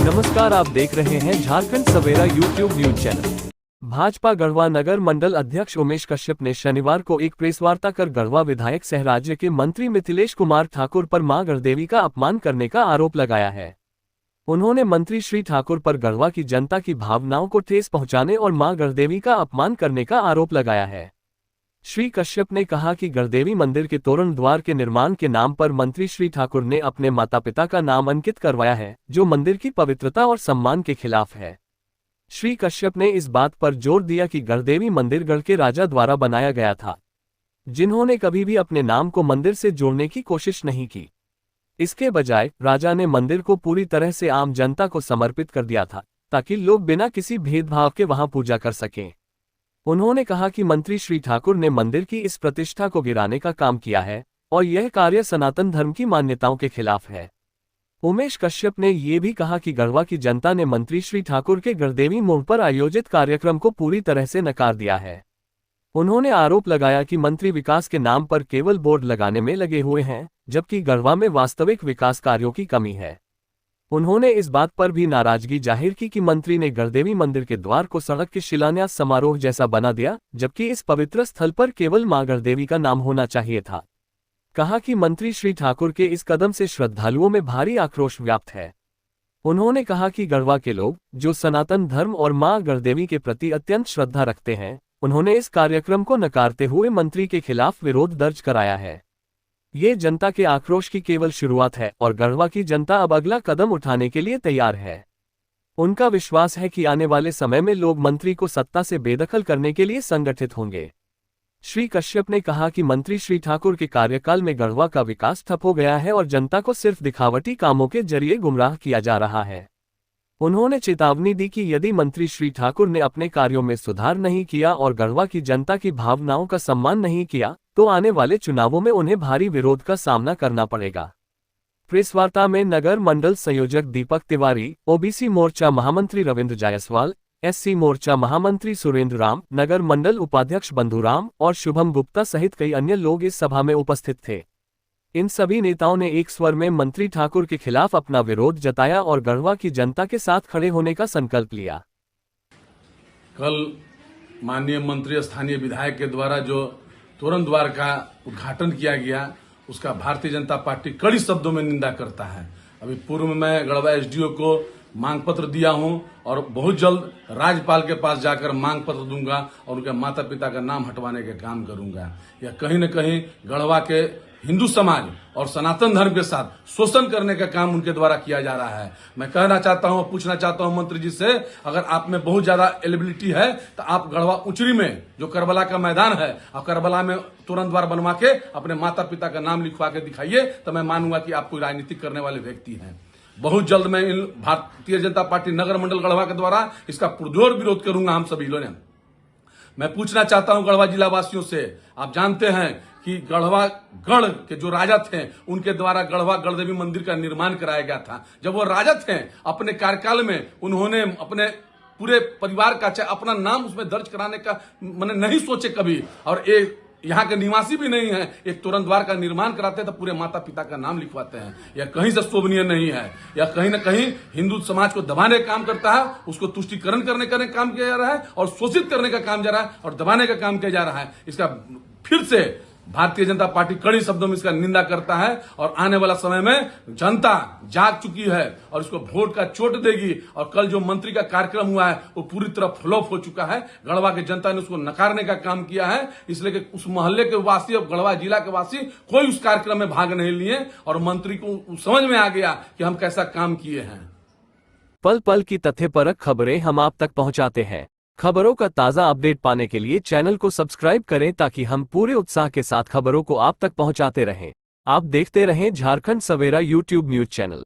नमस्कार, आप देख रहे हैं Jharkhand Savera YouTube news channel. Bhajpa Garhwa नगर मंडल अध्यक्ष उमेश कश्यप ने शनिवार को एक प्रेस वार्ता कर गढ़वा विधायक सह राज्य के मंत्री मिथिलेश कुमार ठाकुर पर मां गढ़देवी का अपमान करने का आरोप लगाया है। उन्होंने मंत्री श्री ठाकुर पर गढ़वा की जनता की भावनाओं को ठेस पहुंचाने और मां गढ़देवी का अपमान करने का आरोप लगाया है। श्री कश्यप ने कहा कि गढ़देवी मंदिर के तोरण द्वार के निर्माण के नाम पर मंत्री श्री ठाकुर ने अपने माता पिता का नाम अंकित करवाया है, जो मंदिर की पवित्रता और सम्मान के खिलाफ है। श्री कश्यप ने इस बात पर जोर दिया कि गढ़देवी मंदिर गढ़ के राजा द्वारा बनाया गया था, जिन्होंने कभी भी अपने नाम को मंदिर से जोड़ने की कोशिश नहीं की। इसके बजाय राजा ने मंदिर को पूरी तरह से आम जनता को समर्पित कर दिया था, ताकि लोग बिना किसी भेदभाव के वहां पूजा कर सकें। उन्होंने कहा कि मंत्री श्री ठाकुर ने मंदिर की इस प्रतिष्ठा को गिराने का काम किया है और यह कार्य सनातन धर्म की मान्यताओं के खिलाफ है। उमेश कश्यप ने ये भी कहा कि गढ़वा की जनता ने मंत्री श्री ठाकुर के गढ़देवी मोड़ पर आयोजित कार्यक्रम को पूरी तरह से नकार दिया है। उन्होंने आरोप लगाया कि मंत्री विकास के नाम पर केवल बोर्ड लगाने में लगे हुए हैं, जबकि गढ़वा में वास्तविक विकास कार्यों की कमी है। उन्होंने इस बात पर भी नाराजगी जाहिर की कि मंत्री ने गढ़देवी मंदिर के द्वार को सड़क के शिलान्यास समारोह जैसा बना दिया, जबकि इस पवित्र स्थल पर केवल मां गढ़देवी का नाम होना चाहिए था। कहा कि मंत्री श्री ठाकुर के इस कदम से श्रद्धालुओं में भारी आक्रोश व्याप्त है। उन्होंने कहा कि गढ़वा के लोग, जो सनातन धर्म और मां गढ़देवी के प्रति अत्यंत श्रद्धा रखते हैं, उन्होंने इस कार्यक्रम को नकारते हुए मंत्री के खिलाफ विरोध दर्ज कराया है। ये जनता के आक्रोश की केवल शुरुआत है और गढ़वा की जनता अब अगला कदम उठाने के लिए तैयार है। उनका विश्वास है कि आने वाले समय में लोग मंत्री को सत्ता से बेदखल करने के लिए संगठित होंगे। श्री कश्यप ने कहा कि मंत्री श्री ठाकुर के कार्यकाल में गढ़वा का विकास ठप हो गया है और जनता को सिर्फ दिखावटी कामों के जरिए गुमराह किया जा रहा है। उन्होंने चेतावनी दी कि यदि मंत्री श्री ठाकुर ने अपने कार्यों में सुधार नहीं किया और गढ़वा की जनता की भावनाओं का सम्मान नहीं किया, तो आने वाले चुनावों में उन्हें भारी विरोध का सामना करना पड़ेगा। प्रेस वार्ता में नगर मंडल संयोजक दीपक तिवारी, ओबीसी मोर्चा महामंत्री रविंद्र जायसवाल, एससी मोर्चा महामंत्री सुरेंद्र राम, नगर मंडल उपाध्यक्ष बंधुराम और शुभम गुप्ता सहित कई अन्य लोग इस सभा में उपस्थित थे। इन सभी नेताओं ने एक स्वर में मंत्री ठाकुर के खिलाफ अपना विरोध जताया और गढ़वा की जनता के साथ खड़े होने का संकल्प लिया। कल माननीय मंत्री स्थानीय विधायक के द्वारा जो तोरण द्वार का उद्घाटन किया गया, उसका भारतीय जनता पार्टी कड़ी शब्दों में निंदा करता है। अभी पूर्व में मैं गढ़वा एसडीओ को मांग पत्र दिया हूं और बहुत जल्द राज्यपाल के पास जाकर मांग पत्र दूंगा और उनके माता पिता का नाम हटवाने का काम करूंगा। यह कहीं न कहीं गढ़वा के हिंदू समाज और सनातन धर्म के साथ शोषण करने का काम उनके द्वारा किया जा रहा है। मैं कहना चाहता हूं, पूछना चाहता हूं मंत्री जी से, अगर आप में बहुत ज्यादा एलिबिलिटी है तो आप गढ़वा उचरी में जो करबला का मैदान है और करबला में तोरण द्वार बनवा के अपने माता पिता का नाम लिखवा के दिखाइए, तो मैं मानूंगा कि आप कोई राजनीति करने वाले व्यक्ति हैं। बहुत जल्द मैं इन भारतीय जनता पार्टी नगर मंडल गढ़वा के द्वारा इसका पुरजोर विरोध करूंगा। हम सभी लोग मैं पूछना चाहता हूं गढ़वा जिला वासियों से, आप जानते हैं कि गढ़वा गढ़ के जो राजा थे, उनके द्वारा गढ़वा गढ़देवी मंदिर का निर्माण कराया गया था। जब वो राजा थे, अपने कार्यकाल में उन्होंने अपने पूरे परिवार का चाहे अपना नाम उसमें दर्ज कराने का मैंने नहीं सोचे कभी, और एक यहाँ के निवासी भी नहीं है, एक तोरण द्वार का निर्माण कराते हैं तो पूरे माता पिता का नाम लिखवाते हैं। यह कहीं से शोभनीय नहीं है। यह कहीं न कहीं हिंदू समाज को दबाने का काम करता है, उसको तुष्टिकरण करने का काम किया जा रहा है और शोषित करने का काम जा रहा है और दबाने का काम किया जा रहा है। इसका फिर से भारतीय जनता पार्टी कड़ी शब्दों में इसका निंदा करता है और आने वाला समय में जनता जाग चुकी है और इसको वोट का चोट देगी। और कल जो मंत्री का कार्यक्रम हुआ है वो पूरी तरह फ्लॉप हो चुका है। गढ़वा की जनता ने उसको नकारने का काम किया है, इसलिए कि उस मोहल्ले के वासी और गढ़वा जिला के वासी कोई उस कार्यक्रम में भाग नहीं लिए और मंत्री को समझ में आ गया कि हम कैसा काम किए हैं। पल पल की तथ्यपरक खबरें हम आप तक पहुंचाते हैं। खबरों का ताज़ा अपडेट पाने के लिए चैनल को सब्सक्राइब करें ताकि हम पूरे उत्साह के साथ खबरों को आप तक पहुंचाते रहें। आप देखते रहें Jharkhand Savera YouTube news channel.